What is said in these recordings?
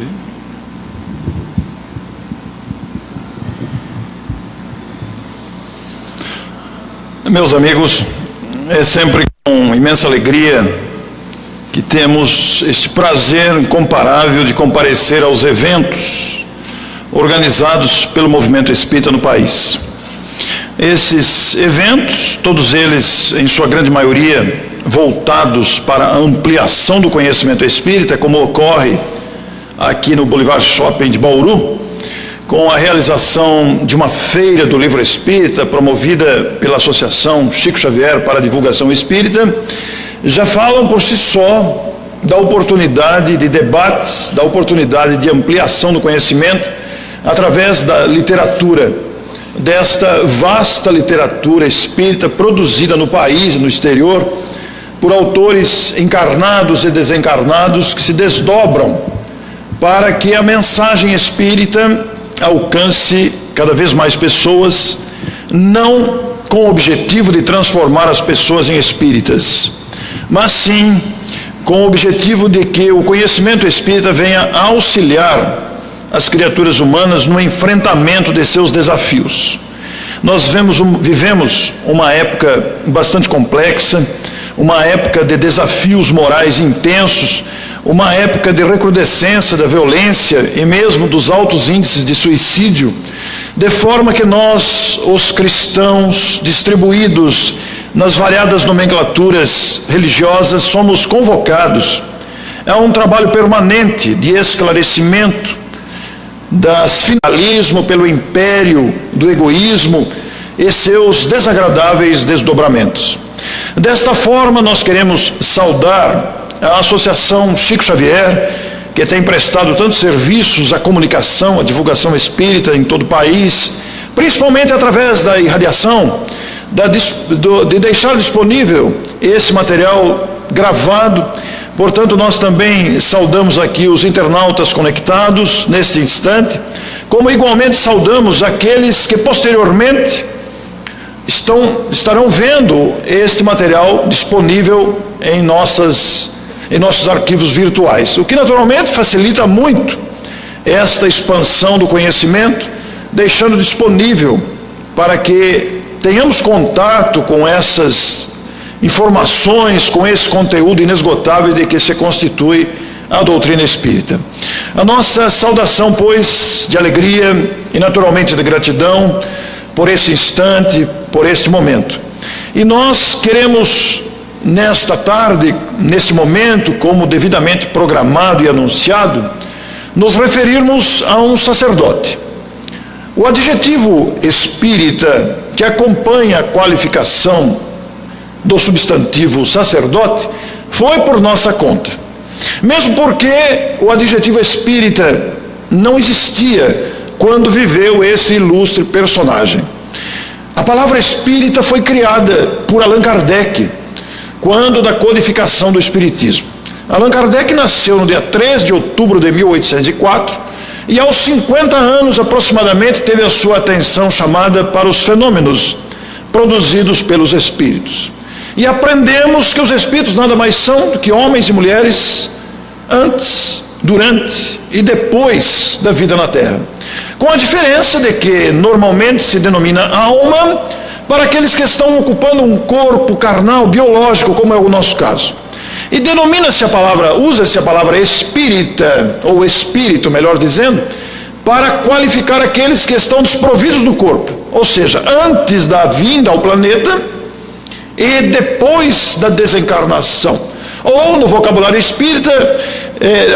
aqui. Meus amigos, é sempre com imensa alegria que temos este prazer incomparável de comparecer aos eventos organizados pelo movimento espírita no país. Esses eventos, todos eles, em sua grande maioria, voltados para a ampliação do conhecimento espírita, como ocorre aqui no Boulevard Shopping de Bauru, com a realização de uma feira do livro espírita, promovida pela Associação Chico Xavier para a Divulgação Espírita, já falam por si só da oportunidade de debates, da oportunidade de ampliação do conhecimento através da literatura, desta vasta literatura espírita produzida no país e no exterior por autores encarnados e desencarnados que se desdobram para que a mensagem espírita alcance cada vez mais pessoas, não com o objetivo de transformar as pessoas em espíritas, mas sim com o objetivo de que o conhecimento espírita venha auxiliar as criaturas humanas no enfrentamento de seus desafios. Nós vivemos uma época bastante complexa, uma época de desafios morais intensos, uma época de recrudescência da violência e mesmo dos altos índices de suicídio, de forma que nós, os cristãos distribuídos nas variadas nomenclaturas religiosas, somos convocados a um trabalho permanente de esclarecimento das finalismo pelo império do egoísmo e seus desagradáveis desdobramentos. Desta forma, nós queremos saudar a Associação Chico Xavier, que tem prestado tantos serviços à comunicação, à divulgação espírita em todo o país, principalmente através da irradiação, de deixar disponível esse material gravado. Portanto, nós também saudamos aqui os internautas conectados neste instante, como igualmente saudamos aqueles que posteriormente estarão vendo este material disponível em nossos arquivos virtuais, o que naturalmente facilita muito esta expansão do conhecimento, deixando disponível para que tenhamos contato com essas informações, com esse conteúdo inesgotável de que se constitui a doutrina espírita. A nossa saudação, pois, de alegria e naturalmente de gratidão por esse instante, por este momento. E nós queremos, nesta tarde, nesse momento, como devidamente programado e anunciado, nos referirmos a um sacerdote. O adjetivo espírita, que acompanha a qualificação do substantivo sacerdote, foi por nossa conta. Mesmo porque o adjetivo espírita não existia quando viveu esse ilustre personagem. A palavra espírita foi criada por Allan Kardec, quando da codificação do espiritismo. Allan Kardec nasceu no dia 3 de outubro de 1804 e aos 50 anos aproximadamente teve a sua atenção chamada para os fenômenos produzidos pelos espíritos. E aprendemos que os espíritos nada mais são do que homens e mulheres antes, durante e depois da vida na Terra. Com a diferença de que normalmente se denomina alma para aqueles que estão ocupando um corpo carnal, biológico, como é o nosso caso. E usa-se a palavra espírita, ou espírito, melhor dizendo, para qualificar aqueles que estão desprovidos do corpo, ou seja, antes da vinda ao planeta e depois da desencarnação, ou no vocabulário espírita,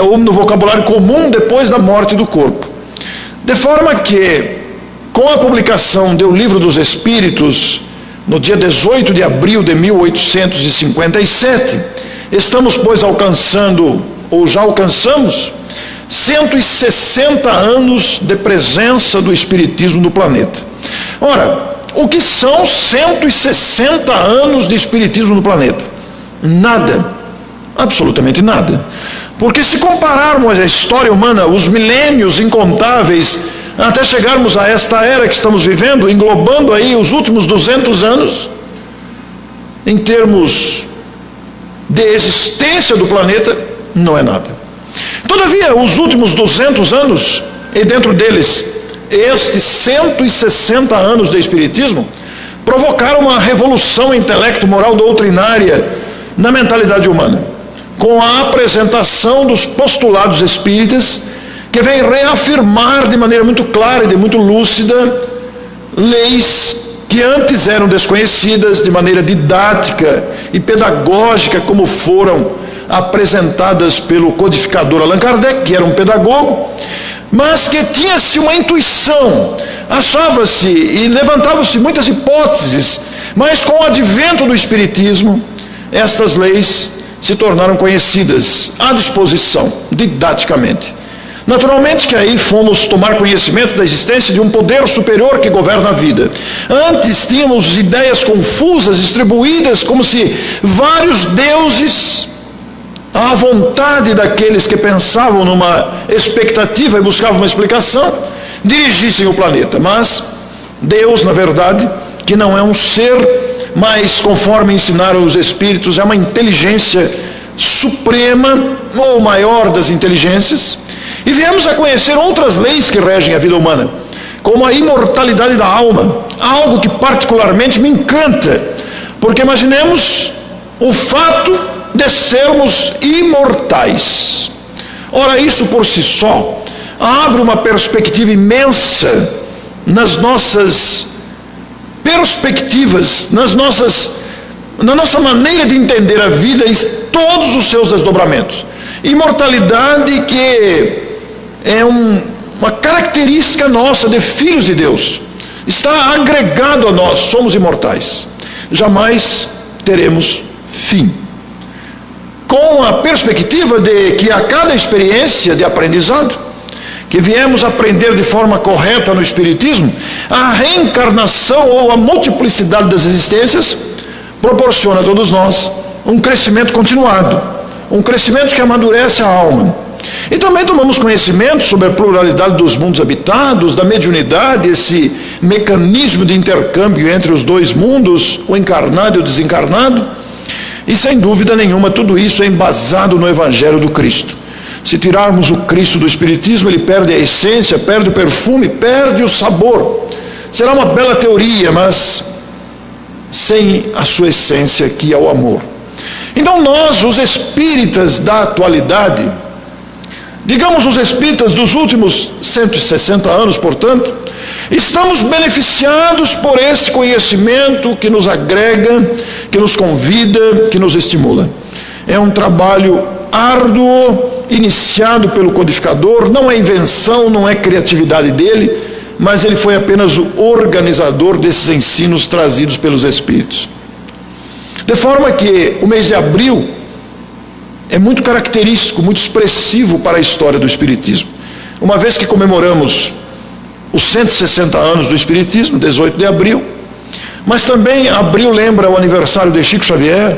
ou no vocabulário comum, depois da morte do corpo. De forma que, com a publicação do Livro dos Espíritos, no dia 18 de abril de 1857, estamos, pois, alcançando, ou já alcançamos, 160 anos de presença do Espiritismo no planeta. Ora, o que são 160 anos de Espiritismo no planeta? Nada, absolutamente nada. Porque se compararmos a história humana, os milênios incontáveis, até chegarmos a esta era que estamos vivendo, englobando aí os últimos 200 anos, em termos de existência do planeta, não é nada. Todavia, os últimos 200 anos, e dentro deles, estes 160 anos de Espiritismo, provocaram uma revolução intelecto-moral doutrinária na mentalidade humana, com a apresentação dos postulados espíritas, que vem reafirmar de maneira muito clara e de muito lúcida leis que antes eram desconhecidas, de maneira didática e pedagógica, como foram apresentadas pelo codificador Allan Kardec, que era um pedagogo, mas que tinha-se uma intuição, achava-se e levantavam-se muitas hipóteses, mas com o advento do Espiritismo, estas leis se tornaram conhecidas, à disposição, didaticamente. Naturalmente que aí fomos tomar conhecimento da existência de um poder superior que governa a vida. Antes tínhamos ideias confusas, distribuídas, como se vários deuses, à vontade daqueles que pensavam numa expectativa e buscavam uma explicação, dirigissem o planeta. Mas Deus, na verdade, que não é um ser, mas conforme ensinaram os Espíritos, é uma inteligência suprema, ou maior das inteligências, e viemos a conhecer outras leis que regem a vida humana, como a imortalidade da alma, algo que particularmente me encanta, porque imaginemos o fato de sermos imortais. Ora, isso por si só abre uma perspectiva imensa nas nossas perspectivas, na nossa maneira de entender a vida e todos os seus desdobramentos. Imortalidade que é uma característica nossa de filhos de Deus, está agregado a nós, somos imortais, jamais teremos fim, com a perspectiva de que a cada experiência de aprendizado que viemos aprender de forma correta no Espiritismo, a reencarnação ou a multiplicidade das existências proporciona a todos nós um crescimento continuado, um crescimento que amadurece a alma. E também tomamos conhecimento sobre a pluralidade dos mundos habitados, da mediunidade, esse mecanismo de intercâmbio entre os dois mundos, o encarnado e o desencarnado. E sem dúvida nenhuma, tudo isso é embasado no Evangelho do Cristo. Se tirarmos o Cristo do Espiritismo, ele perde a essência, perde o perfume, perde o sabor. Será uma bela teoria, mas sem a sua essência, que é o amor. Então nós, os espíritas da atualidade, digamos os espíritas dos últimos 160 anos, portanto, estamos beneficiados por esse conhecimento que nos agrega, que nos convida, que nos estimula. É um trabalho árduo, iniciado pelo codificador, não é invenção, não é criatividade dele, mas ele foi apenas o organizador desses ensinos trazidos pelos Espíritos. De forma que o mês de abril é muito característico, muito expressivo para a história do Espiritismo. Uma vez que comemoramos os 160 anos do Espiritismo, 18 de abril, mas também abril lembra o aniversário de Chico Xavier,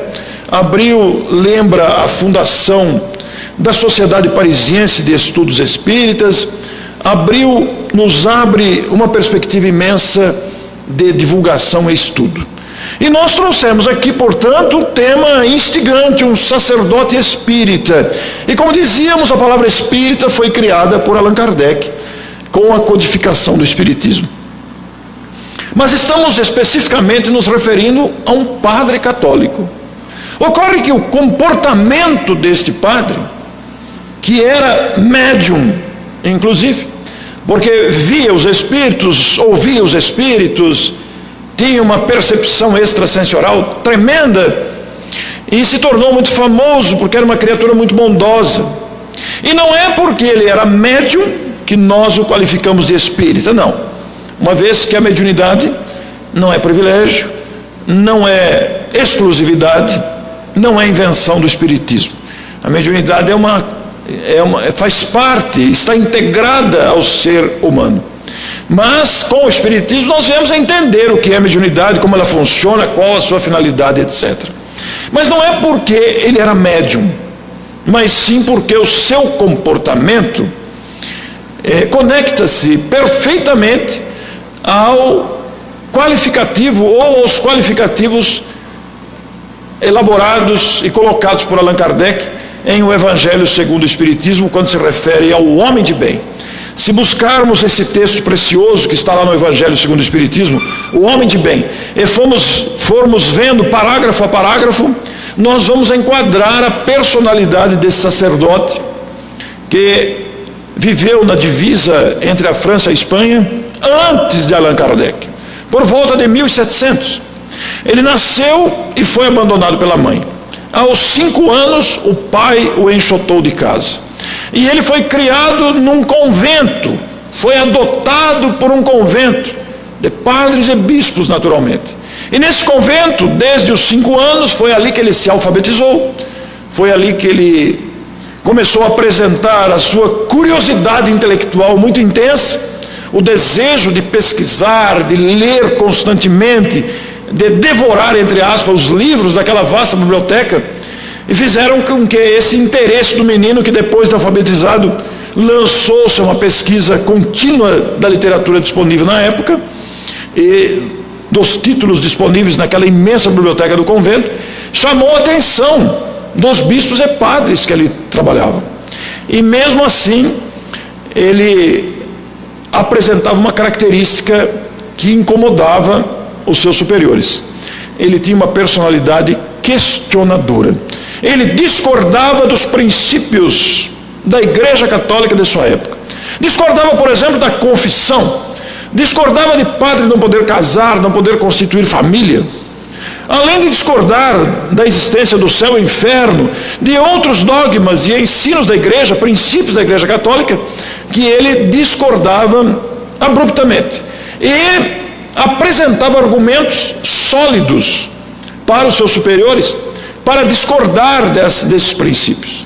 abril lembra a fundação da Sociedade Parisiense de Estudos Espíritas, abril nos abre uma perspectiva imensa de divulgação e estudo. E nós trouxemos aqui, portanto, um tema instigante, um sacerdote espírita. E como dizíamos, a palavra espírita foi criada por Allan Kardec, com a codificação do Espiritismo. Mas estamos especificamente nos referindo a um padre católico. Ocorre que o comportamento deste padre, que era médium, inclusive, porque via os espíritos, ouvia os espíritos, tinha uma percepção extrasensorial tremenda, e se tornou muito famoso porque era uma criatura muito bondosa. E não é porque ele era médium que nós o qualificamos de espírita, não. Uma vez que a mediunidade não é privilégio, não é exclusividade, não é invenção do espiritismo. A mediunidade faz parte, está integrada ao ser humano. Mas com o Espiritismo nós viemos a entender o que é a mediunidade, como ela funciona, qual a sua finalidade, etc. Mas não é porque ele era médium, mas sim porque o seu comportamento conecta-se perfeitamente ao qualificativo ou aos qualificativos elaborados e colocados por Allan Kardec em O Evangelho segundo o Espiritismo, quando se refere ao homem de bem. Se buscarmos esse texto precioso que está lá no Evangelho segundo o Espiritismo, o homem de bem, e formos vendo parágrafo a parágrafo, nós vamos enquadrar a personalidade desse sacerdote que viveu na divisa entre a França e a Espanha antes de Allan Kardec, por volta de 1700. Ele nasceu e foi abandonado pela mãe. Aos 5 anos, o pai o enxotou de casa. E ele foi criado num convento, foi adotado por um convento, de padres e bispos, naturalmente. E nesse convento, desde os 5 anos, foi ali que ele se alfabetizou, foi ali que ele começou a apresentar a sua curiosidade intelectual muito intensa, o desejo de pesquisar, de ler constantemente, de devorar, entre aspas, os livros daquela vasta biblioteca, e fizeram com que esse interesse do menino, que depois de alfabetizado, lançou-se a uma pesquisa contínua da literatura disponível na época, e dos títulos disponíveis naquela imensa biblioteca do convento, chamou a atenção dos bispos e padres que ali trabalhavam. E mesmo assim, ele apresentava uma característica que incomodava os seus superiores. Ele tinha uma personalidade questionadora. Ele discordava dos princípios da Igreja Católica de sua época. Discordava, por exemplo, da confissão. Discordava de padre não poder casar, não poder constituir família. Além de discordar da existência do céu e inferno, de outros dogmas e ensinos da igreja, princípios da Igreja Católica, que ele discordava abruptamente. E apresentava argumentos sólidos para os seus superiores, para discordar desses princípios.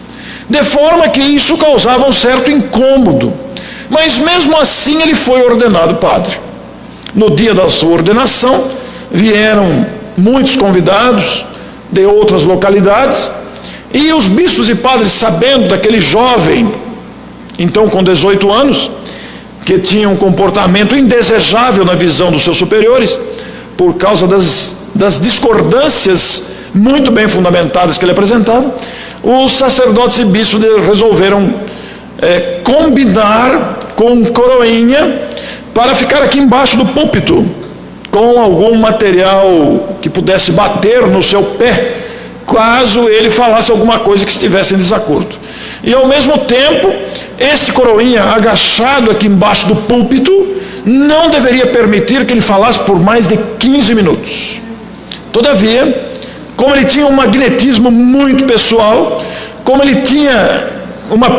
De forma que isso causava um certo incômodo. Mas mesmo assim ele foi ordenado padre. No dia da sua ordenação, vieram muitos convidados de outras localidades, e os bispos e padres, sabendo daquele jovem, então com 18 anos, que tinha um comportamento indesejável na visão dos seus superiores, por causa das discordâncias muito bem fundamentadas que ele apresentava, os sacerdotes e bispos resolveram combinar com um coroinha para ficar aqui embaixo do púlpito, com algum material que pudesse bater no seu pé, caso ele falasse alguma coisa que estivesse em desacordo. E ao mesmo tempo, esse coroinha agachado aqui embaixo do púlpito não deveria permitir que ele falasse por mais de 15 minutos. Todavia, como ele tinha um magnetismo muito pessoal, como ele tinha uma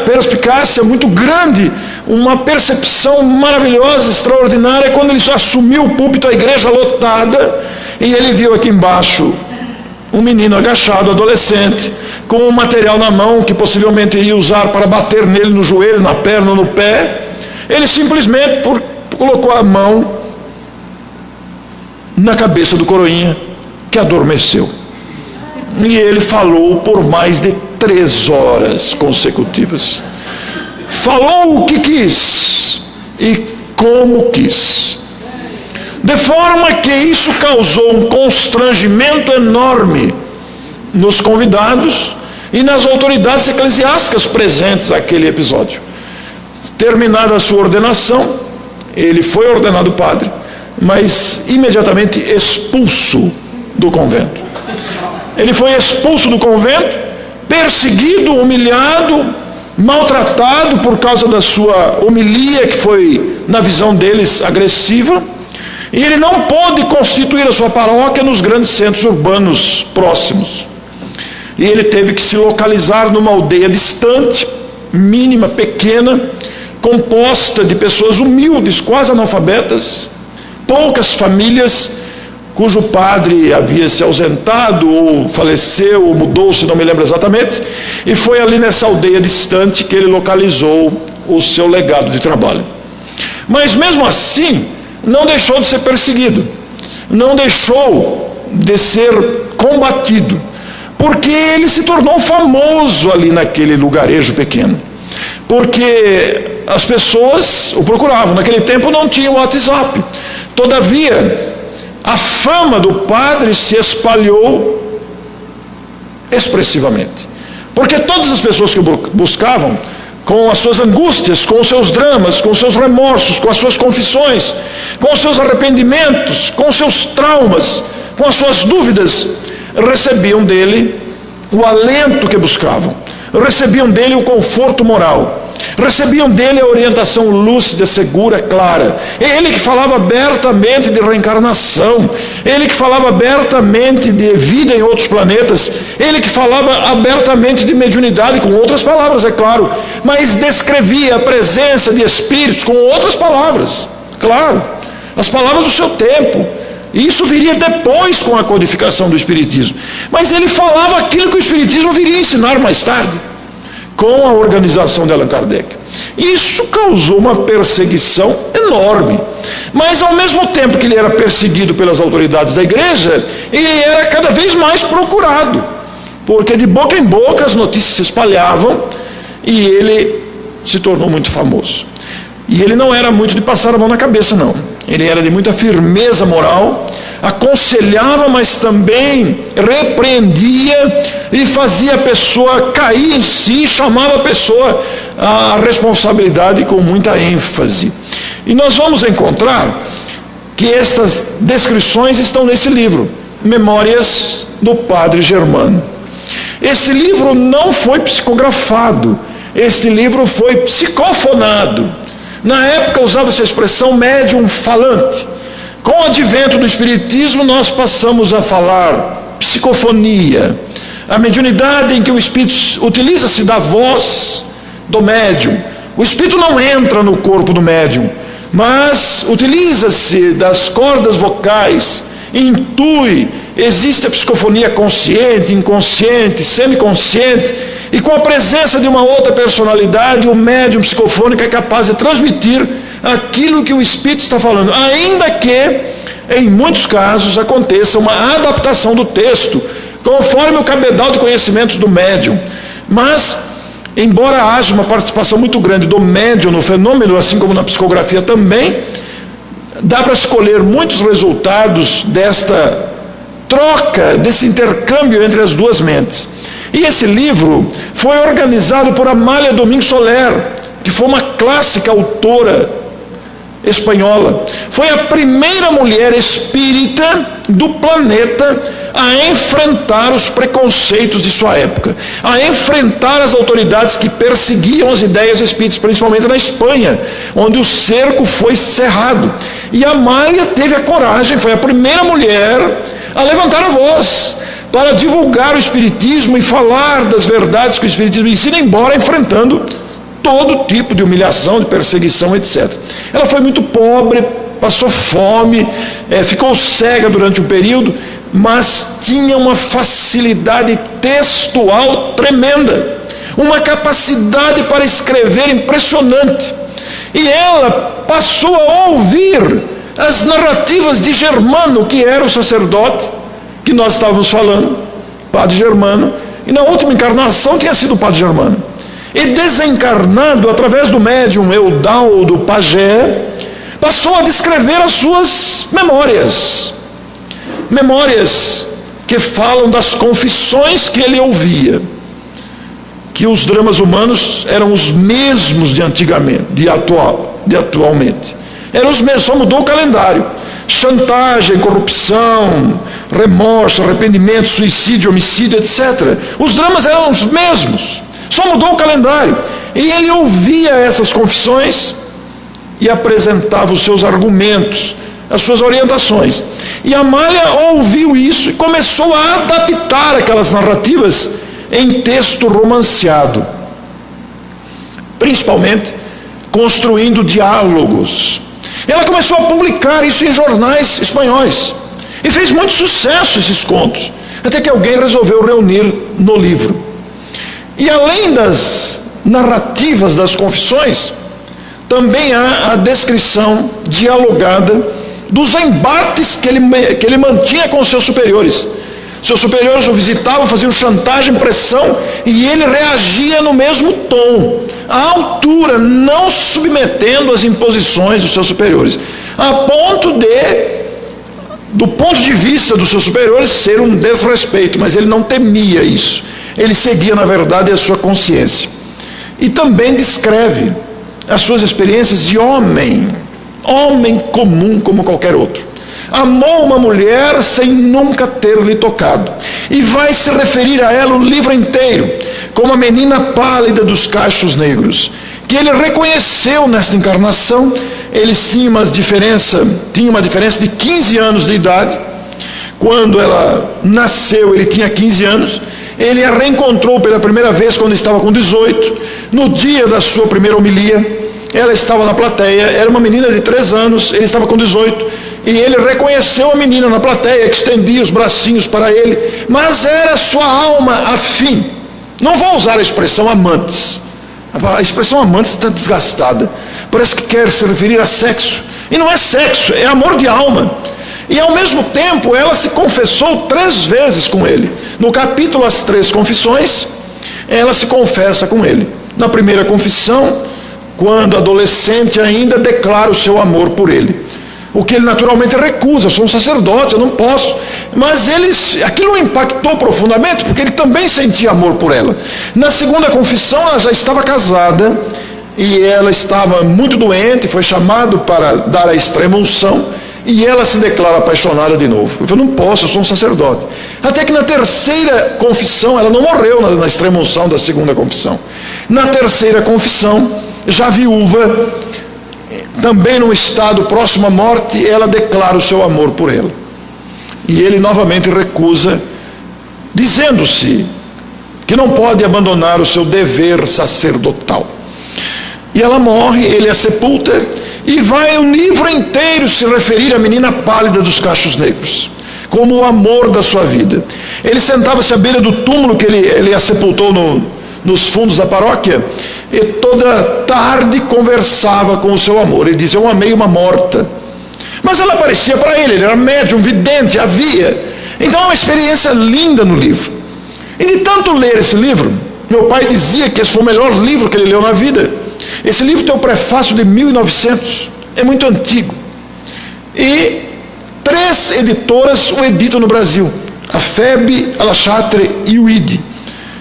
perspicácia muito grande, uma percepção maravilhosa, extraordinária, quando ele assumiu o púlpito, a igreja lotada, e ele viu aqui embaixo um menino agachado, adolescente, com um material na mão que possivelmente iria usar para bater nele no joelho, na perna ou no pé. Ele simplesmente colocou a mão na cabeça do coroinha, que adormeceu. E ele falou por mais de 3 horas consecutivas. Falou o que quis e como quis, de forma que isso causou um constrangimento enorme nos convidados e nas autoridades eclesiásticas presentes naquele episódio. Terminada a sua ordenação, ele foi ordenado padre, mas imediatamente expulso do convento. Ele foi expulso do convento, perseguido, humilhado, maltratado por causa da sua homilia, que foi, na visão deles, agressiva, e ele não pôde constituir a sua paróquia nos grandes centros urbanos próximos. E ele teve que se localizar numa aldeia distante, mínima, pequena, composta de pessoas humildes, quase analfabetas, poucas famílias, cujo padre havia se ausentado, ou faleceu, ou mudou-se, não me lembro exatamente, e foi ali nessa aldeia distante que ele localizou o seu legado de trabalho. Mas mesmo assim, não deixou de ser perseguido, não deixou de ser combatido, porque ele se tornou famoso ali naquele lugarejo pequeno, porque as pessoas o procuravam. Naquele tempo não tinha o WhatsApp, todavia a fama do padre se espalhou expressivamente. Porque todas as pessoas que o buscavam, com as suas angústias, com os seus dramas, com os seus remorsos, com as suas confissões, com os seus arrependimentos, com os seus traumas, com as suas dúvidas, recebiam dele o alento que buscavam, recebiam dele o conforto moral, recebiam dele a orientação lúcida, segura, clara. Ele que falava abertamente de reencarnação, ele que falava abertamente de vida em outros planetas, ele que falava abertamente de mediunidade, com outras palavras, é claro, mas descrevia a presença de espíritos com outras palavras, claro, as palavras do seu tempo. E isso viria depois com a codificação do Espiritismo. Mas ele falava aquilo que o Espiritismo viria a ensinar mais tarde, com a organização de Allan Kardec. Isso causou uma perseguição enorme. Mas ao mesmo tempo que ele era perseguido pelas autoridades da igreja, ele era cada vez mais procurado, porque de boca em boca as notícias se espalhavam e ele se tornou muito famoso. E ele não era muito de passar a mão na cabeça, não. Ele era de muita firmeza moral, aconselhava, mas também repreendia e fazia a pessoa cair em si, chamava a pessoa à responsabilidade com muita ênfase. E nós vamos encontrar que estas descrições estão nesse livro, Memórias do Padre Germano. Esse livro não foi psicografado, este livro foi psicofonado. Na época usava-se a expressão médium falante. Com o advento do Espiritismo, nós passamos a falar psicofonia, a mediunidade em que o Espírito utiliza-se da voz do médium. O Espírito não entra no corpo do médium, mas utiliza-se das cordas vocais, intui. Existe a psicofonia consciente, inconsciente, semiconsciente, e com a presença de uma outra personalidade, o médium psicofônico é capaz de transmitir aquilo que o Espírito está falando, ainda que, em muitos casos, aconteça uma adaptação do texto, conforme o cabedal de conhecimentos do médium. Mas, embora haja uma participação muito grande do médium no fenômeno, assim como na psicografia também, dá para escolher muitos resultados desta troca, desse intercâmbio entre as duas mentes. E esse livro foi organizado por Amália Domingues Soler, que foi uma clássica autora espanhola. Foi a primeira mulher espírita do planeta a enfrentar os preconceitos de sua época, a enfrentar as autoridades que perseguiam as ideias espíritas, principalmente na Espanha, onde o cerco foi cerrado. E Amália teve a coragem, foi a primeira mulher a levantar a voz para divulgar o Espiritismo e falar das verdades que o Espiritismo ensina, embora enfrentando todo tipo de humilhação, de perseguição, etc. Ela foi muito pobre, passou fome, ficou cega durante um período, mas tinha uma facilidade textual tremenda, uma capacidade para escrever impressionante. E ela passou a ouvir as narrativas de Germano, que era o sacerdote que nós estávamos falando, Padre Germano, e na última encarnação tinha sido o Padre Germano. E desencarnado, através do médium Eudaldo Pagé, passou a descrever as suas memórias. Memórias que falam das confissões que ele ouvia, que os dramas humanos eram os mesmos de antigamente, de atualmente. Eram os mesmos, só mudou o calendário. Chantagem, corrupção, remorso, arrependimento, suicídio, homicídio, etc. Os dramas eram os mesmos, só mudou o calendário. E ele ouvia essas confissões e apresentava os seus argumentos, as suas orientações. E Amália ouviu isso e começou a adaptar aquelas narrativas em texto romanceado, principalmente construindo diálogos. Ela começou a publicar isso em jornais espanhóis e fez muito sucesso esses contos, até que alguém resolveu reunir no livro. E além das narrativas das confissões, também há a descrição dialogada dos embates que ele mantinha com os seus superiores. Seus superiores o visitavam, faziam chantagem, pressão, e ele reagia no mesmo tom, à altura, não submetendo às imposições dos seus superiores, a ponto de, do ponto de vista dos seus superiores, ser um desrespeito, mas ele não temia isso. ele seguia, na verdade, a sua consciência. E também descreve as suas experiências de homem comum como qualquer outro. Amou uma mulher sem nunca ter lhe tocado, e vai se referir a ela o livro inteiro, como a menina pálida dos cachos negros, que ele reconheceu nesta encarnação. Eles tinham uma diferença de 15 anos de idade. Quando ela nasceu, ele tinha 15 anos. Ele a reencontrou pela primeira vez quando estava com 18. No dia da sua primeira homilia, ela estava na plateia, era uma menina de 3 anos, ele estava com 18. E ele reconheceu a menina na plateia, que estendia os bracinhos para ele, mas era sua alma afim. Não vou usar a expressão amantes. A expressão amantes está desgastada. Parece que quer se referir a sexo. E não é sexo, é amor de alma. E ao mesmo tempo ela se confessou 3 vezes com ele. No capítulo As 3 Confissões, ela se confessa com ele. Na primeira confissão, quando adolescente ainda, declara o seu amor por ele. O que ele naturalmente recusa. Eu sou um sacerdote, eu não posso. Mas aquilo o impactou profundamente, porque ele também sentia amor por ela. Na segunda confissão, ela já estava casada, e ela estava muito doente, foi chamado para dar a extrema unção, e ela se declara apaixonada de novo. Eu não posso, eu sou um sacerdote. Até que na terceira confissão, ela não morreu na extrema unção da segunda confissão. Na terceira confissão, já viúva, também num estado próximo à morte, ela declara o seu amor por ela. E ele novamente recusa, dizendo-se que não pode abandonar o seu dever sacerdotal. E ela morre, ele a sepulta, e vai o livro inteiro se referir à menina pálida dos cachos negros, como o amor da sua vida. Ele sentava-se à beira do túmulo que ele a sepultou nos fundos da paróquia, e toda tarde conversava com o seu amor. Ele dizia: eu amei uma morta. Mas ela aparecia para ele era médium, vidente, havia. Então é uma experiência linda no livro. E de tanto ler esse livro, meu pai dizia que esse foi o melhor livro que ele leu na vida. Esse livro tem o prefácio de 1900, é muito antigo. E 3 editoras o editam no Brasil: a FEB, a La Chatre e o ID.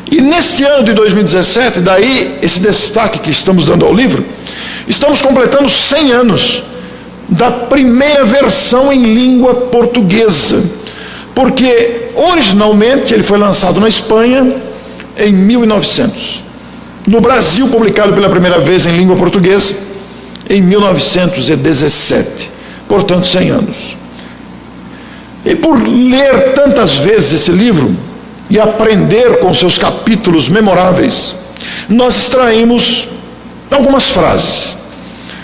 E neste ano de 2017, daí esse destaque que estamos dando ao livro, estamos completando 100 anos da primeira versão em língua portuguesa, porque originalmente ele foi lançado na Espanha em 1900, no Brasil publicado pela primeira vez em língua portuguesa em 1917, portanto 100 anos. E por ler tantas vezes esse livro e aprender com seus capítulos memoráveis, nós extraímos algumas frases.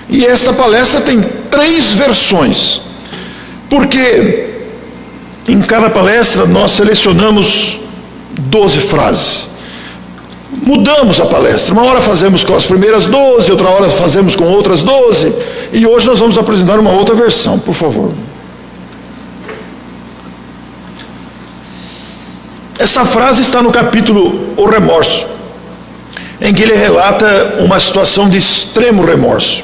E esta palestra tem 3 versões, porque em cada palestra nós selecionamos 12 frases. Mudamos a palestra, uma hora fazemos com as primeiras 12, outra hora fazemos com outras 12, e hoje nós vamos apresentar uma outra versão, por favor. Esta frase está no capítulo O Remorso, em que ele relata uma situação de extremo remorso.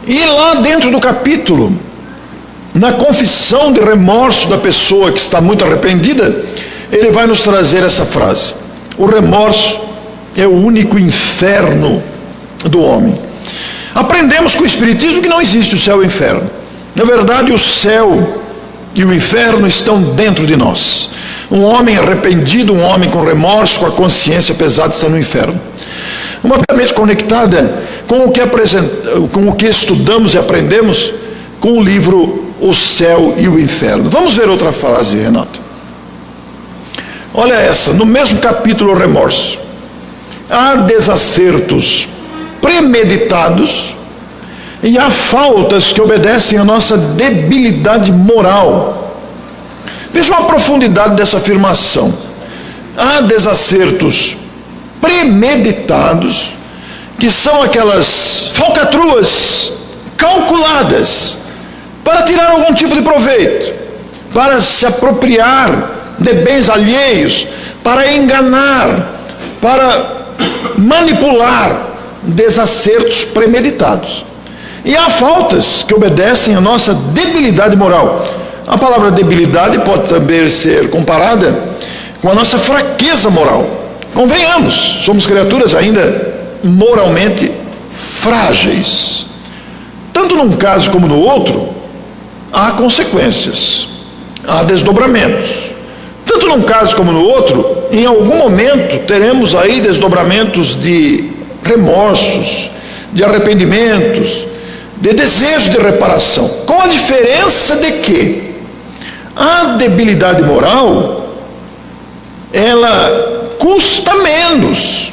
E lá dentro do capítulo, na confissão de remorso da pessoa que está muito arrependida, ele vai nos trazer essa frase: o remorso é o único inferno do homem. Aprendemos com o Espiritismo que não existe o céu e o inferno. Na verdade, o céu e o inferno estão dentro de nós. Um homem arrependido, um homem com remorso, com a consciência pesada, está no inferno. Uma mente conectada com o que estudamos e aprendemos com o livro O Céu e o Inferno. Vamos ver outra frase, Renato. Olha essa, no mesmo capítulo O Remorso: há desacertos premeditados e há faltas que obedecem à nossa debilidade moral. Vejam a profundidade dessa afirmação. Há desacertos premeditados, que são aquelas falcatruas calculadas para tirar algum tipo de proveito, para se apropriar de bens alheios, para enganar, para manipular. Desacertos premeditados. E há faltas que obedecem à nossa debilidade moral. A palavra debilidade pode também ser comparada com a nossa fraqueza moral. Convenhamos, somos criaturas ainda moralmente frágeis. Tanto num caso como no outro, há consequências, há desdobramentos. Tanto num caso como no outro, em algum momento teremos aí desdobramentos de remorsos, de arrependimentos, de desejo de reparação. Com a diferença de que a debilidade moral, ela custa menos,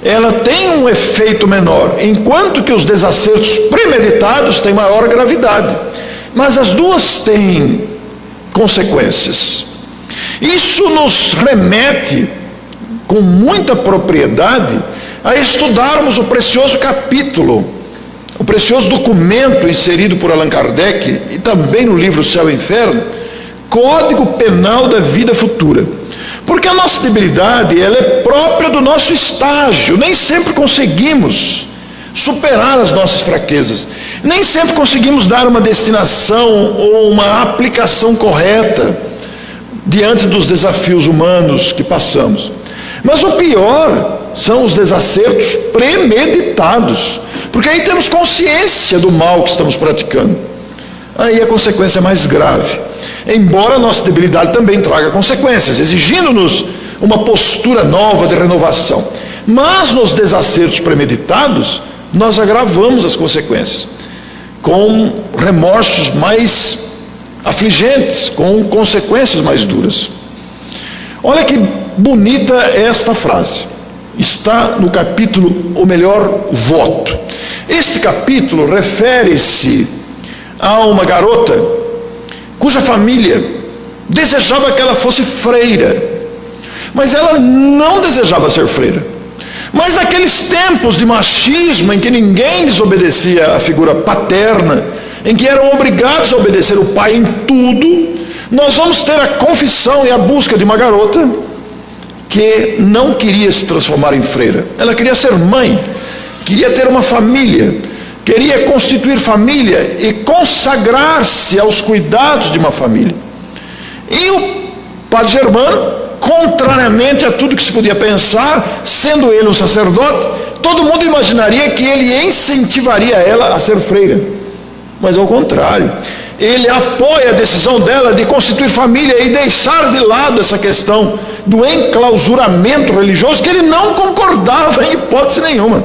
ela tem um efeito menor, enquanto que os desacertos premeditados têm maior gravidade. Mas as duas têm consequências. Isso nos remete com muita propriedade a estudarmos o precioso capítulo, o precioso documento inserido por Allan Kardec e também no livro Céu e Inferno, Código Penal da Vida Futura. Porque a nossa debilidade, ela é própria do nosso estágio. Nem sempre conseguimos superar as nossas fraquezas. Nem sempre conseguimos dar uma destinação ou uma aplicação correta diante dos desafios humanos que passamos. Mas o pior são os desacertos premeditados, porque aí temos consciência do mal que estamos praticando. Aí a consequência é mais grave, embora a nossa debilidade também traga consequências, exigindo-nos uma postura nova de renovação. Mas nos desacertos premeditados, nós agravamos as consequências, com remorsos mais afligentes, com consequências mais duras. Olha que bonita esta frase, está no capítulo O Melhor Voto. Este capítulo refere-se a uma garota cuja família desejava que ela fosse freira, mas ela não desejava ser freira. Mas naqueles tempos de machismo, em que ninguém desobedecia a figura paterna, em que eram obrigados a obedecer o pai em tudo, nós vamos ter a confissão e a busca de uma garota que não queria se transformar em freira. Ela queria ser mãe, queria ter uma família, queria constituir família e consagrar-se aos cuidados de uma família. E o padre Germano, contrariamente a tudo que se podia pensar, sendo ele um sacerdote, todo mundo imaginaria que ele incentivaria ela a ser freira. Mas ao contrário, ele apoia a decisão dela de constituir família e deixar de lado essa questão do enclausuramento religioso, que ele não concordava em hipótese nenhuma.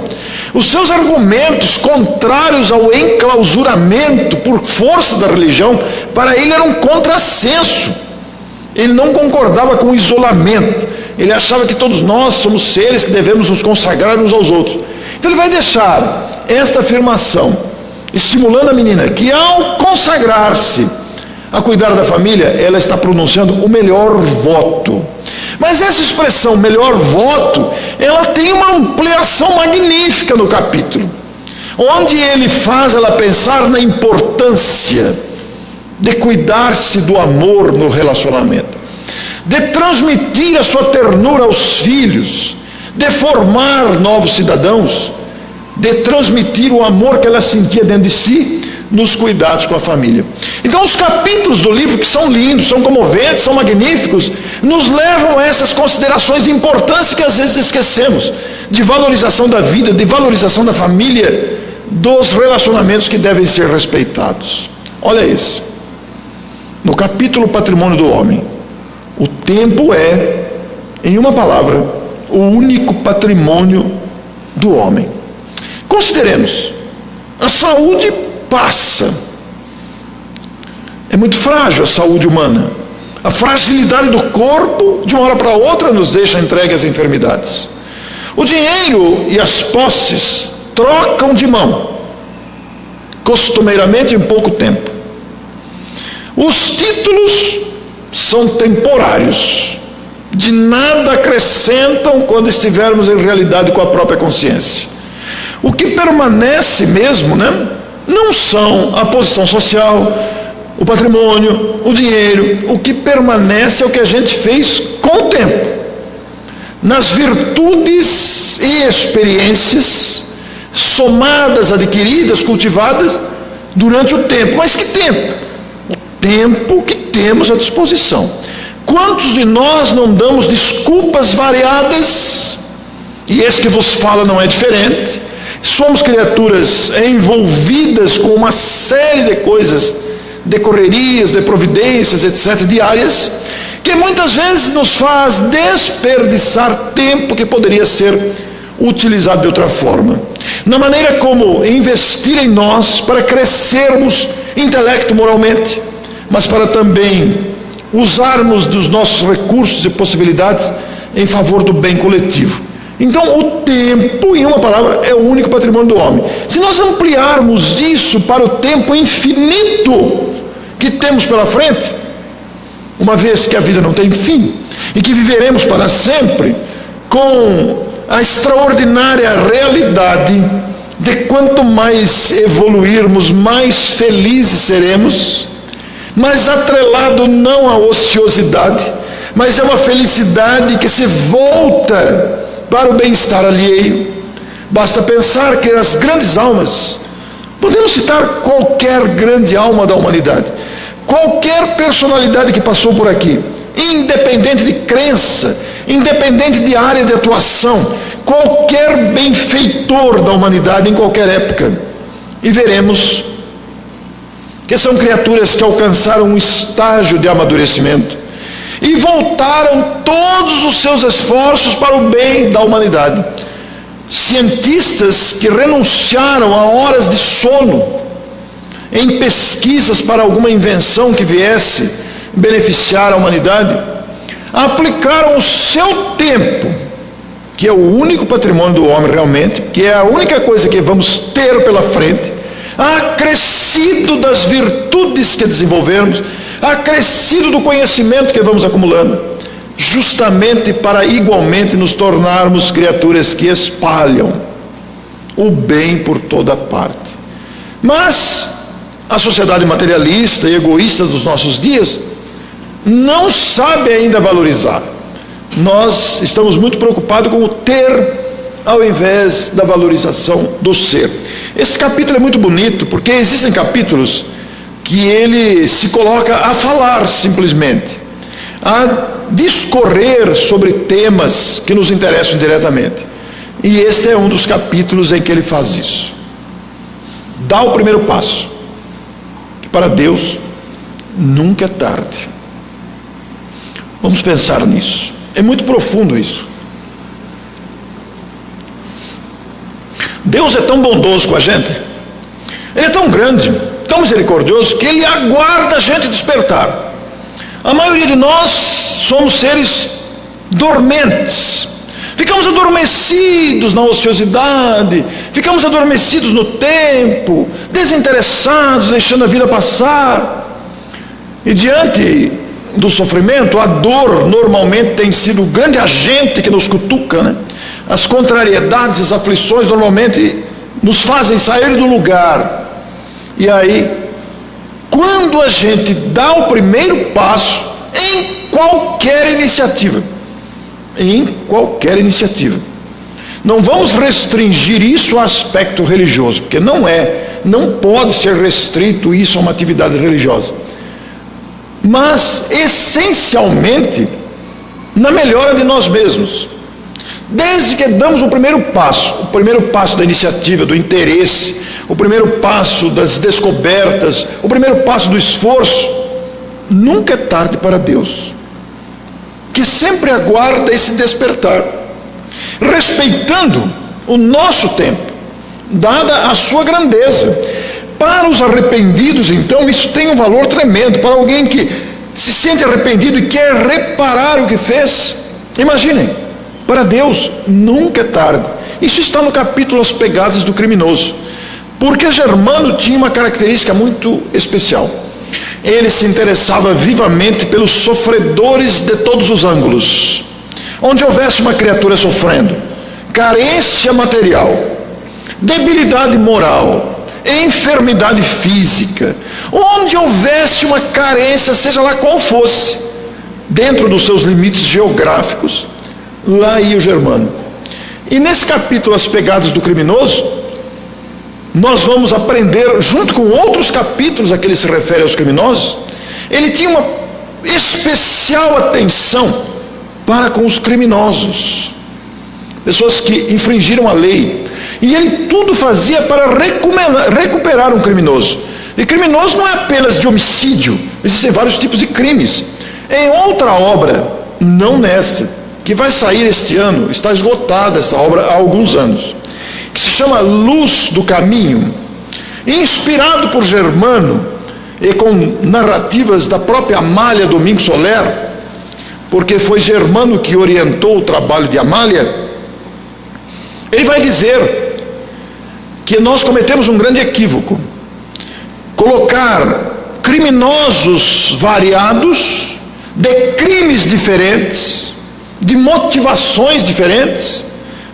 Os seus argumentos contrários ao enclausuramento por força da religião, para ele era um contrassenso. Ele não concordava com o isolamento. Ele achava que todos nós somos seres que devemos nos consagrar uns aos outros. Então ele vai deixar esta afirmação, estimulando a menina que ao consagrar-se a cuidar da família, ela está pronunciando o melhor voto. Mas essa expressão melhor voto, ela tem uma ampliação magnífica no capítulo, onde ele faz ela pensar na importância de cuidar-se do amor no relacionamento, de transmitir a sua ternura aos filhos, de formar novos cidadãos, de transmitir o amor que ela sentia dentro de si nos cuidados com a família. Então os capítulos do livro, que são lindos, são comoventes, são magníficos, nos levam a essas considerações de importância que às vezes esquecemos, de valorização da vida, de valorização da família, dos relacionamentos que devem ser respeitados. Olha esse, no capítulo Patrimônio do Homem, o tempo é, em uma palavra, o único patrimônio do homem. Consideremos, a saúde passa, é muito frágil a saúde humana, a fragilidade do corpo de uma hora para outra nos deixa entregue às enfermidades. O dinheiro e as posses trocam de mão, costumeiramente em pouco tempo. Os títulos são temporários, de nada acrescentam quando estivermos em realidade com a própria consciência. O que permanece mesmo, não são a posição social, o patrimônio, o dinheiro. O que permanece é o que a gente fez com o tempo, nas virtudes e experiências somadas, adquiridas, cultivadas durante o tempo. Mas que tempo? O tempo que temos à disposição. Quantos de nós não damos desculpas variadas, e esse que vos fala não é diferente? Somos criaturas envolvidas com uma série de coisas, de correrias, de providências, etc., diárias, que muitas vezes nos faz desperdiçar tempo que poderia ser utilizado de outra forma. Na maneira como investir em nós para crescermos intelecto moralmente, mas para também usarmos dos nossos recursos e possibilidades em favor do bem coletivo. Então, o tempo, em uma palavra, é o único patrimônio do homem. Se nós ampliarmos isso para o tempo infinito que temos pela frente, uma vez que a vida não tem fim, e que viveremos para sempre, com a extraordinária realidade de quanto mais evoluirmos, mais felizes seremos, mas atrelado não à ociosidade, mas é uma felicidade que se volta para o bem-estar alheio. Basta pensar que as grandes almas, podemos citar qualquer grande alma da humanidade, qualquer personalidade que passou por aqui, independente de crença, independente de área de atuação, qualquer benfeitor da humanidade em qualquer época, e veremos que são criaturas que alcançaram um estágio de amadurecimento e voltaram todos os seus esforços para o bem da humanidade. Cientistas que renunciaram a horas de sono em pesquisas para alguma invenção que viesse beneficiar a humanidade, aplicaram o seu tempo, que é o único patrimônio do homem realmente, que é a única coisa que vamos ter pela frente, acrescido das virtudes que desenvolvermos, acrescido do conhecimento que vamos acumulando, justamente para igualmente nos tornarmos criaturas que espalham o bem por toda parte. Mas a sociedade materialista e egoísta dos nossos dias não sabe ainda valorizar. Nós estamos muito preocupados com o ter ao invés da valorização do ser. Esse capítulo é muito bonito, porque existem capítulos que ele se coloca a falar simplesmente, a discorrer sobre temas que nos interessam diretamente. E esse é um dos capítulos em que ele faz isso. Dá o primeiro passo, que para Deus nunca é tarde. Vamos pensar nisso. É muito profundo isso. Deus é tão bondoso com a gente, Ele é tão grande, tão misericordioso, que Ele aguarda a gente despertar. A maioria de nós somos seres dormentes, ficamos adormecidos na ociosidade, ficamos adormecidos no tempo, desinteressados, deixando a vida passar, e diante do sofrimento, a dor normalmente tem sido o grande agente que nos cutuca, né? As contrariedades, as aflições normalmente nos fazem sair do lugar. E aí, quando a gente dá o primeiro passo em qualquer iniciativa, não vamos restringir isso ao aspecto religioso, porque não pode ser restrito isso a uma atividade religiosa, mas essencialmente na melhora de nós mesmos. Desde que damos o primeiro passo da iniciativa, do interesse, o primeiro passo das descobertas, o primeiro passo do esforço, nunca é tarde para Deus, que sempre aguarda esse despertar, respeitando o nosso tempo, dada a sua grandeza. Para os arrependidos, então, isso tem um valor tremendo. Para alguém que se sente arrependido e quer reparar o que fez, imaginem, para Deus nunca é tarde. Isso está no capítulo As Pegadas do Criminoso, porque Germano tinha uma característica muito especial. Ele se interessava vivamente pelos sofredores de todos os ângulos. Onde houvesse uma criatura sofrendo carência material, debilidade moral, enfermidade física, onde houvesse uma carência, seja lá qual fosse, dentro dos seus limites geográficos, lá ia o Germano. E nesse capítulo As Pegadas do Criminoso, nós vamos aprender, junto com outros capítulos a que ele se refere aos criminosos, ele tinha especial atenção para com os criminosos, pessoas que infringiram a lei, e ele tudo fazia para recuperar um criminoso. E criminoso não é apenas de homicídio, existem vários tipos de crimes. Em outra obra, não nessa, que vai sair este ano, está esgotada essa obra há alguns anos, que se chama Luz do Caminho, inspirado por Germano e com narrativas da própria Amália Domingos Soler, porque foi Germano que orientou o trabalho de Amália. Ele vai dizer que nós cometemos um grande equívoco: colocar criminosos variados, de crimes diferentes, de motivações diferentes,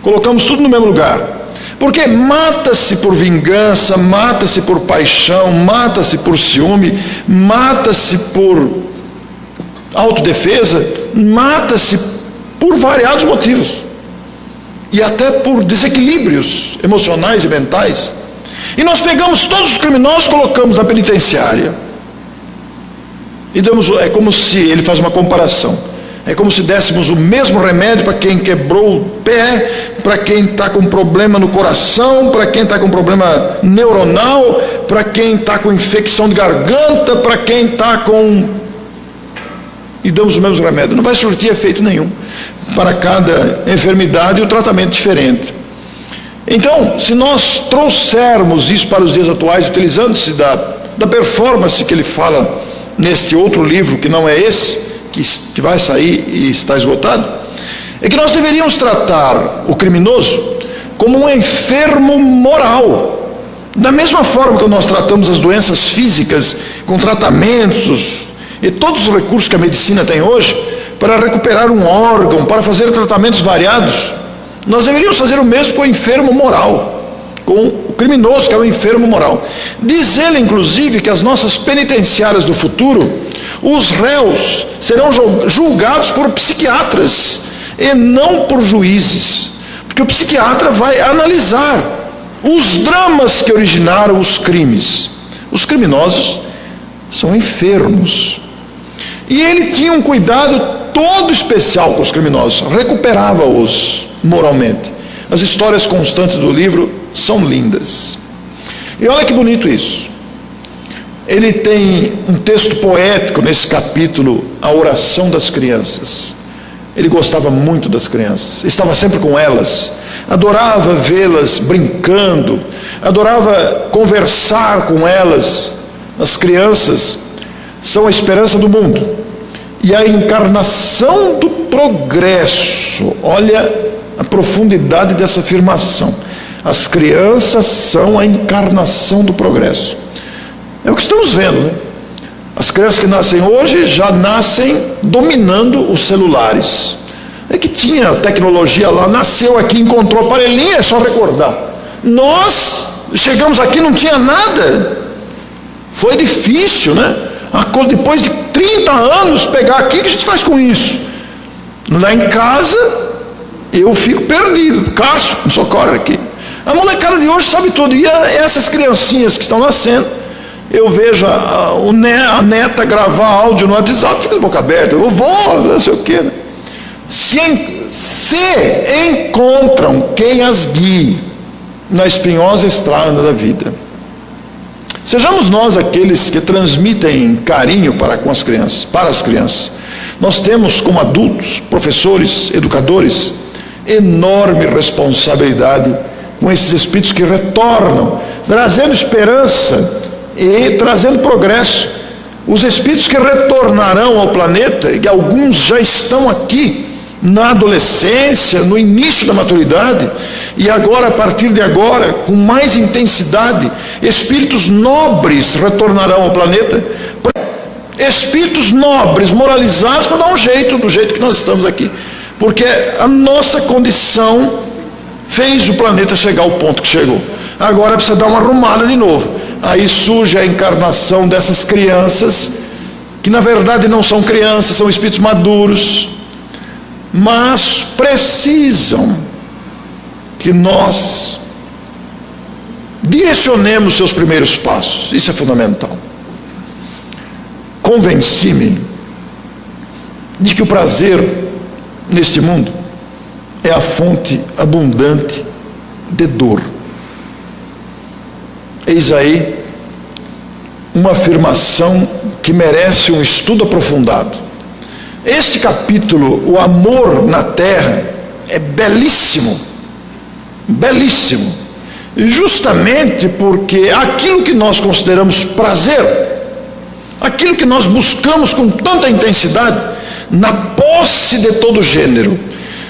colocamos tudo no mesmo lugar. Porque mata-se por vingança, mata-se por paixão, mata-se por ciúme, mata-se por autodefesa, mata-se por variados motivos, e até por desequilíbrios emocionais e mentais. E nós pegamos todos os criminosos, colocamos na penitenciária, e damos, é como se, ele faz uma comparação, é como se dessemos o mesmo remédio para quem quebrou o pé, para quem está com problema no coração, para quem está com problema neuronal, para quem está com infecção de garganta, para quem está com... e damos o mesmo remédio. Não vai surtir efeito nenhum. Para cada enfermidade, o tratamento é diferente. Então, se nós trouxermos isso para os dias atuais, utilizando-se da performance que ele fala nesse outro livro, que não é esse, que vai sair e está esgotado, é que nós deveríamos tratar o criminoso como um enfermo moral, da mesma forma que nós tratamos as doenças físicas com tratamentos e todos os recursos que a medicina tem hoje para recuperar um órgão, para fazer tratamentos variados. Nós deveríamos fazer o mesmo com o enfermo moral, com o criminoso, que é o enfermo moral. Diz ele, inclusive, que as nossas penitenciárias do futuro, os réus serão julgados por psiquiatras e não por juízes, porque o psiquiatra vai analisar os dramas que originaram os crimes. Os criminosos são enfermos, e ele tinha um cuidado todo especial com os criminosos, recuperava-os moralmente. As histórias constantes do livro são lindas, e olha que bonito isso. Ele tem um texto poético nesse capítulo, a oração das crianças. Ele gostava muito das crianças, estava sempre com elas, adorava vê-las brincando, adorava conversar com elas. As crianças são a esperança do mundo e a encarnação do progresso. Olha a profundidade dessa afirmação. As crianças são a encarnação do progresso. É o que estamos vendo, né? As crianças que nascem hoje já nascem dominando os celulares. É que tinha tecnologia lá, nasceu aqui, encontrou aparelhinho, é só recordar. Nós chegamos aqui, não tinha nada. Foi difícil, né? Depois de 30 anos pegar aqui, o que a gente faz com isso? Lá em casa, eu fico perdido. Cássio, me socorre aqui. A molecada de hoje sabe tudo. E essas criancinhas que estão nascendo, eu vejo a neta gravar áudio no WhatsApp, fica de boca aberta. Eu vou, não sei o quê, né? Se encontram quem as guie na espinhosa estrada da vida. Sejamos nós aqueles que transmitem carinho para as crianças. Nós temos, como adultos, professores, educadores, enorme responsabilidade com esses espíritos que retornam, trazendo esperança e trazendo progresso. Os espíritos que retornarão ao planeta, e alguns já estão aqui na adolescência, no início da maturidade, e agora, a partir de agora, com mais intensidade, espíritos nobres retornarão ao planeta, espíritos nobres, moralizados, para dar um jeito, do jeito que nós estamos aqui, porque a nossa condição fez o planeta chegar ao ponto que chegou. Agora precisa dar uma arrumada de novo. Aí surge a encarnação dessas crianças, que na verdade não são crianças, são espíritos maduros, mas precisam que nós direcionemos seus primeiros passos. Isso é fundamental. Convenci-me de que o prazer neste mundo é a fonte abundante de dor. Eis aí uma afirmação que merece um estudo aprofundado. Este capítulo, o amor na terra, é belíssimo, belíssimo, justamente porque aquilo que nós consideramos prazer, aquilo que nós buscamos com tanta intensidade, na posse de todo gênero,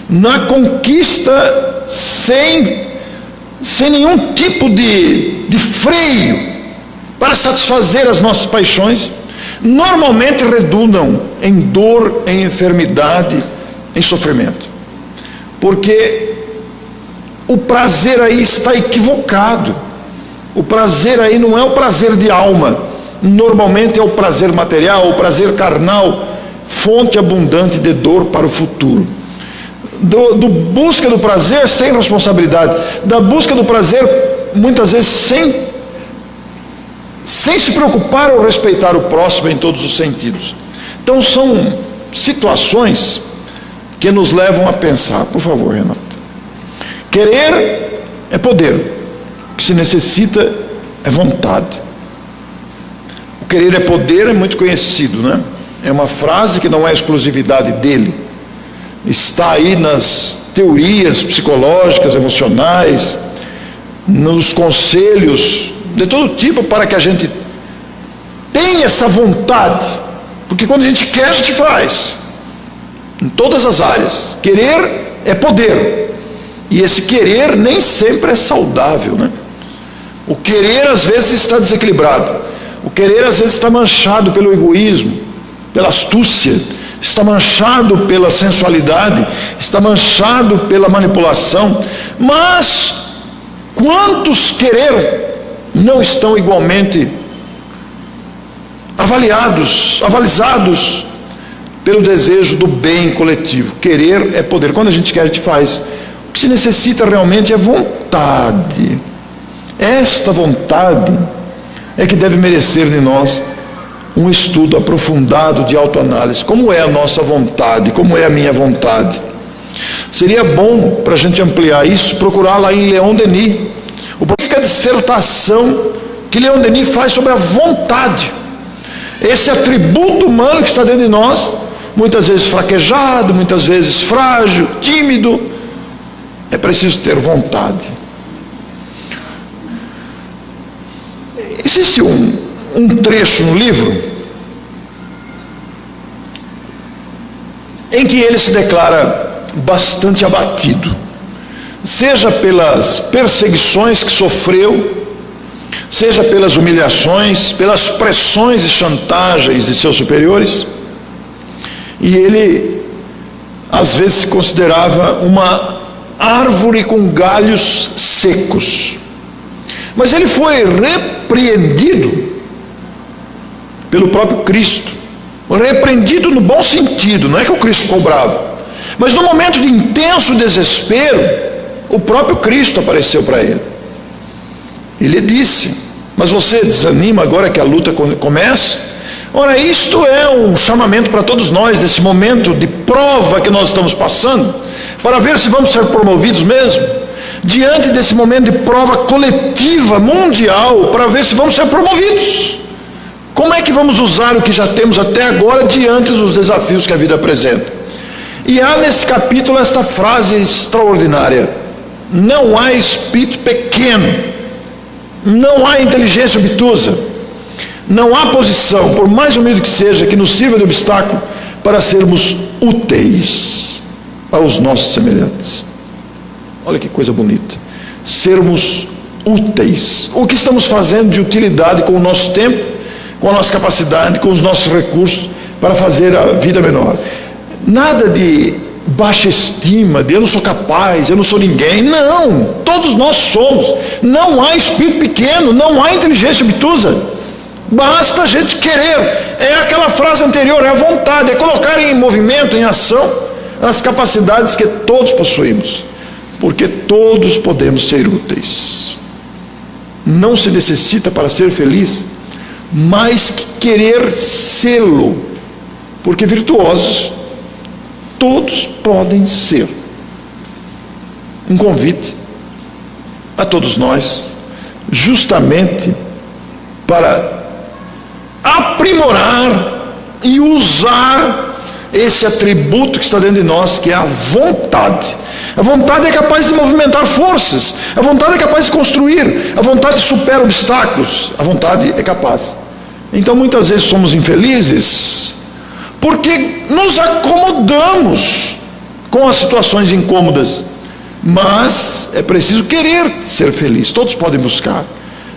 na conquista sem nenhum tipo de freio para satisfazer as nossas paixões, normalmente redundam em dor, em enfermidade, em sofrimento. Porque o prazer aí está equivocado. O prazer aí não é o prazer de alma, normalmente é o prazer material, o prazer carnal, fonte abundante de dor para o futuro. Do busca do prazer sem responsabilidade, da busca do prazer muitas vezes sem se preocupar ou respeitar o próximo em todos os sentidos. Então são situações que nos levam a pensar. Por favor, Renato. Querer é poder, o que se necessita é vontade. O querer é poder é muito conhecido, né? É uma frase que não é exclusividade dele, está aí nas teorias psicológicas, emocionais, nos conselhos de todo tipo, para que a gente tenha essa vontade, porque quando a gente quer, a gente faz, em todas as áreas. Querer é poder, e esse querer nem sempre é saudável, né? O querer às vezes está desequilibrado, o querer às vezes está manchado pelo egoísmo, pela astúcia, está manchado pela sensualidade, está manchado pela manipulação. Mas quantos querer não estão igualmente avalizados pelo desejo do bem coletivo? Querer é poder. Quando a gente quer, a gente faz. O que se necessita realmente é vontade. Esta vontade é que deve merecer de nós um estudo aprofundado de autoanálise. Como é a nossa vontade? Como é a minha vontade? Seria bom, para a gente ampliar isso, procurar lá em Leon Denis, a dissertação que Leon Denis faz sobre a vontade, esse atributo humano que está dentro de nós, muitas vezes fraquejado, muitas vezes frágil, tímido. É preciso ter vontade. Existe um trecho no livro em que ele se declara bastante abatido, seja pelas perseguições que sofreu, seja pelas humilhações, pelas pressões e chantagens de seus superiores. E ele às vezes se considerava uma árvore com galhos secos, mas ele foi repreendido pelo próprio Cristo, repreendido no bom sentido. Não é que o Cristo ficou bravo, mas no momento de intenso desespero, o próprio Cristo apareceu para ele. Ele disse: mas você desanima agora que a luta começa? Ora, isto é um chamamento para todos nós, desse momento de prova que nós estamos passando, para ver se vamos ser promovidos mesmo, diante desse momento de prova coletiva, mundial, para ver se vamos ser promovidos. Como é que vamos usar o que já temos até agora diante dos desafios que a vida apresenta? E há nesse capítulo esta frase extraordinária: não há espírito pequeno, não há inteligência obtusa, não há posição, por mais humilde que seja, que nos sirva de obstáculo para sermos úteis aos nossos semelhantes. Olha que coisa bonita, sermos úteis. O que estamos fazendo de utilidade com o nosso tempo, com a nossa capacidade, com os nossos recursos, para fazer a vida melhor. Nada de baixa estima, de eu não sou capaz, eu não sou ninguém. Não, todos nós somos. Não há espírito pequeno, não há inteligência obtusa. Basta a gente querer. É aquela frase anterior, é a vontade, é colocar em movimento, em ação, as capacidades que todos possuímos, porque todos podemos ser úteis. Não se necessita, para ser feliz, mais que querer sê-lo, porque virtuosos todos podem ser. Um convite a todos nós, justamente para aprimorar e usar esse atributo que está dentro de nós, que é a vontade. A vontade é capaz de movimentar forças, a vontade é capaz de construir, a vontade supera obstáculos, a vontade é capaz. Então muitas vezes somos infelizes porque nos acomodamos com as situações incômodas, mas é preciso querer ser feliz. Todos podem buscar,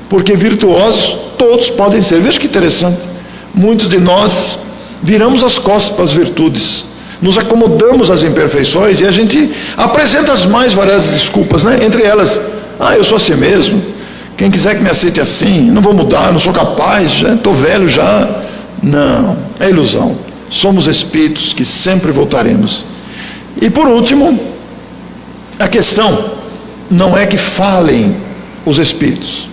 porque virtuosos todos podem ser. Veja que interessante, muitos de nós viramos as costas para as virtudes, nos acomodamos às imperfeições e a gente apresenta as mais variadas desculpas, né? Entre elas, eu sou assim mesmo, quem quiser que me aceite assim, não vou mudar, não sou capaz, estou velho já. Não, é ilusão. Somos espíritos que sempre voltaremos. E por último, a questão não é que falem os espíritos,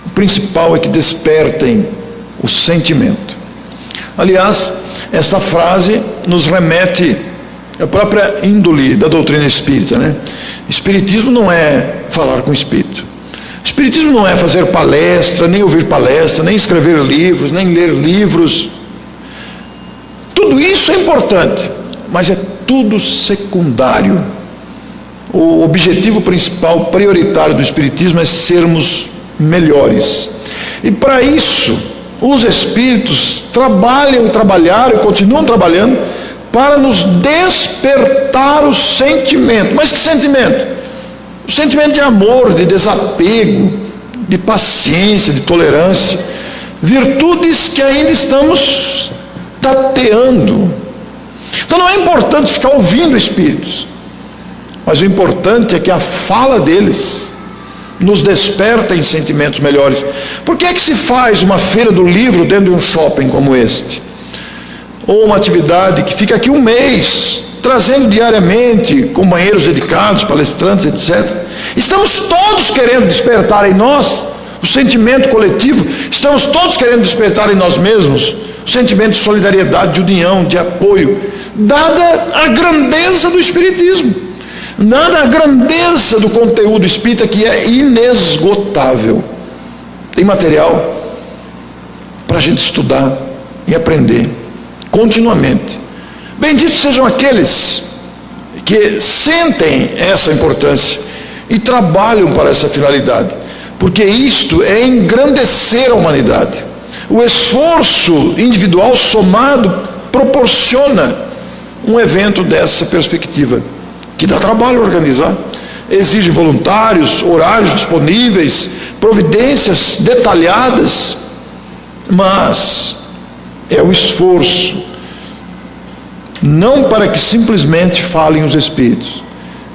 o principal é que despertem o sentimento. Aliás, esta frase nos remete à própria índole da doutrina espírita, né? Espiritismo não é falar com o espírito. Espiritismo não é fazer palestra, nem ouvir palestra, nem escrever livros, nem ler livros. Tudo isso é importante, mas é tudo secundário. O objetivo principal, prioritário do Espiritismo é sermos melhores. E para isso, os espíritos trabalharam e continuam trabalhando para nos despertar o sentimento. Mas que sentimento? O sentimento de amor, de desapego, de paciência, de tolerância, virtudes que ainda estamos tateando. Então não é importante ficar ouvindo espíritos, mas o importante é que a fala deles nos desperta em sentimentos melhores. Por que é que se faz uma feira do livro dentro de um shopping como este? Ou uma atividade que fica aqui um mês, trazendo diariamente companheiros dedicados, palestrantes, etc. Estamos todos querendo despertar em nós o sentimento coletivo, estamos todos querendo despertar em nós mesmos o sentimento de solidariedade, de união, de apoio, dada a grandeza do Espiritismo, dada a grandeza do conteúdo espírita, que é inesgotável. Tem material para a gente estudar e aprender continuamente. Benditos sejam aqueles que sentem essa importância e trabalham para essa finalidade, porque isto é engrandecer a humanidade. O esforço individual somado proporciona um evento dessa perspectiva, que dá trabalho organizar, exige voluntários, horários disponíveis, providências detalhadas, mas é o esforço, não para que simplesmente falem os espíritos,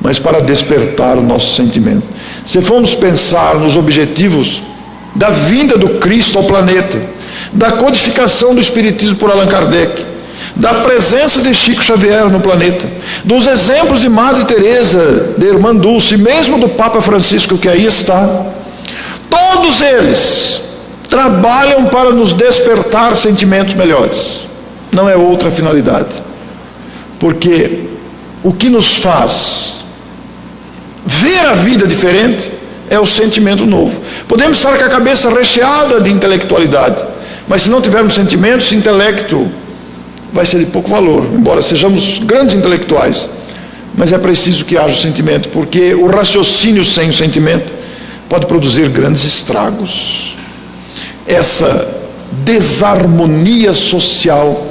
mas para despertar o nosso sentimento. Se formos pensar nos objetivos da vinda do Cristo ao planeta, da codificação do Espiritismo por Allan Kardec, da presença de Chico Xavier no planeta, dos exemplos de Madre Teresa, de Irmã Dulce, e mesmo do Papa Francisco, que aí está, todos eles trabalham para nos despertar sentimentos melhores. Não é outra finalidade, porque o que nos faz ver a vida diferente é o sentimento novo. Podemos estar com a cabeça recheada de intelectualidade, mas se não tivermos sentimentos, esse intelecto vai ser de pouco valor, embora sejamos grandes intelectuais. Mas é preciso que haja o sentimento, porque o raciocínio sem o sentimento pode produzir grandes estragos. Essa desarmonia social,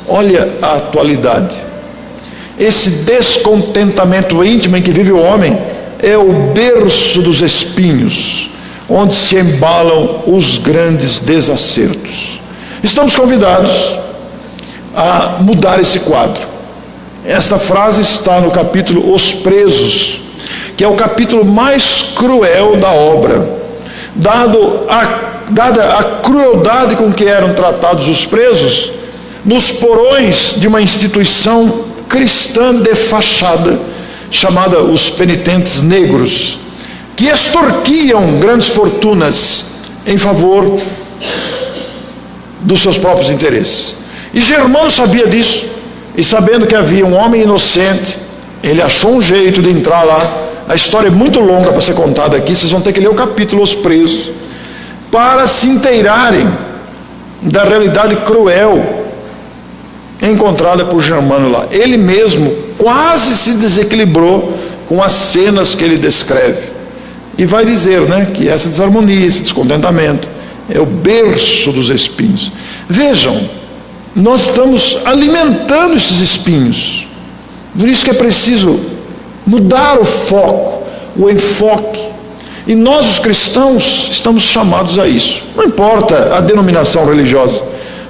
olha a atualidade, esse descontentamento íntimo em que vive o homem, é o berço dos espinhos, onde se embalam os grandes desacertos. Estamos convidados a mudar esse quadro. Esta frase está no capítulo Os Presos, que é o capítulo mais cruel da obra, dada a crueldade com que eram tratados os presos nos porões de uma instituição cristã de fachada, chamada os penitentes negros, que extorquiam grandes fortunas em favor dos seus próprios interesses. E Germano sabia disso, e sabendo que havia um homem inocente, ele achou um jeito de entrar lá. A história é muito longa para ser contada aqui, vocês vão ter que ler o capítulo Os Presos, para se inteirarem da realidade cruel encontrada por Germano lá. Ele mesmo quase se desequilibrou com as cenas que ele descreve. E vai dizer, que essa desarmonia, esse descontentamento, é o berço dos espinhos. Vejam, nós estamos alimentando esses espinhos. Por isso que é preciso mudar o foco, o enfoque. E nós, os cristãos, estamos chamados a isso. Não importa a denominação religiosa.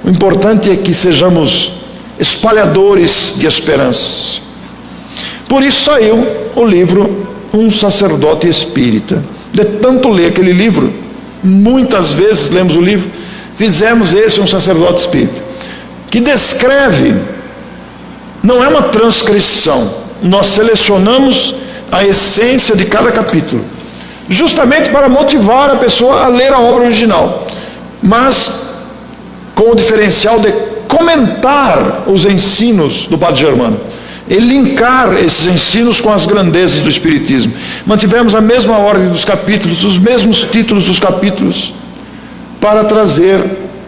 O importante é que sejamos espalhadores de esperança. Por isso saiu o livro Um Sacerdote Espírita. De tanto ler aquele livro, muitas vezes lemos o livro, fizemos esse Um Sacerdote Espírita, que descreve, não é uma transcrição, nós selecionamos a essência de cada capítulo, justamente para motivar a pessoa a ler a obra original, mas com o diferencial de comentar os ensinos do Padre Germano, e linkar esses ensinos com as grandezas do Espiritismo. Mantivemos a mesma ordem dos capítulos, os mesmos títulos dos capítulos, para trazer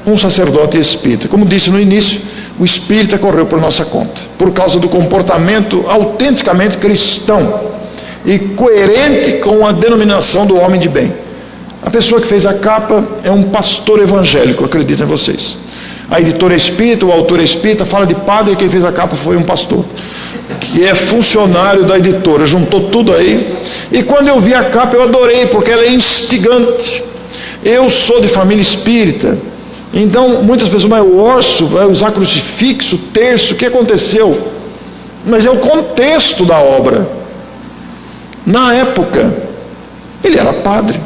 um sacerdote espírita. Como disse no início, o espírita correu por nossa conta, por causa do comportamento autenticamente cristão e coerente com a denominação do homem de bem. A pessoa que fez a capa é um pastor evangélico, acredito em vocês. A editora é espírita, o autor é espírita, fala de padre, e quem fez a capa foi um pastor, que é funcionário da editora, juntou tudo aí. E quando eu vi a capa eu adorei, porque ela é instigante. Eu sou de família espírita, então muitas pessoas, mas o Orso vai usar crucifixo, terço, o que aconteceu? Mas é o contexto da obra. Na época, ele era padre.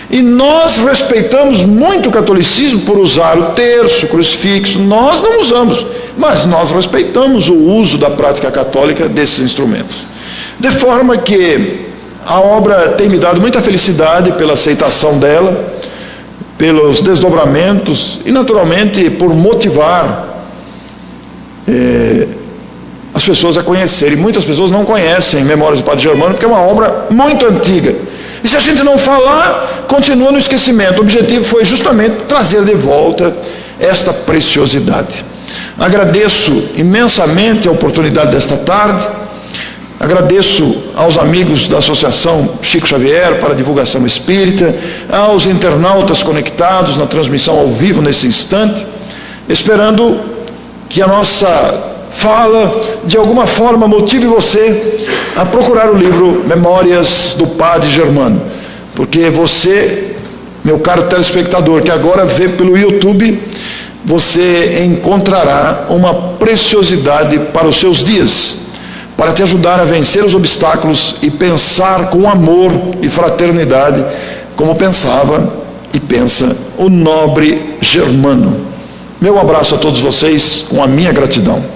E nós respeitamos muito o catolicismo por usar o terço, o crucifixo. Nós não usamos, mas nós respeitamos o uso da prática católica desses instrumentos. De forma que a obra tem me dado muita felicidade pela aceitação dela, pelos desdobramentos e naturalmente por motivar as pessoas a conhecerem. Muitas pessoas não conhecem Memórias do Padre Germano, porque é uma obra muito antiga. E se a gente não falar, continua no esquecimento. O objetivo foi justamente trazer de volta esta preciosidade. Agradeço imensamente a oportunidade desta tarde. Agradeço aos amigos da Associação Chico Xavier para a divulgação espírita, aos internautas conectados na transmissão ao vivo nesse instante, esperando que a nossa fala de alguma forma motive você a procurar o livro Memórias do Padre Germano, porque você, meu caro telespectador, que agora vê pelo YouTube, você encontrará uma preciosidade para os seus dias, para te ajudar a vencer os obstáculos e pensar com amor e fraternidade, como pensava e pensa o nobre Germano. Meu abraço a todos vocês, com a minha gratidão.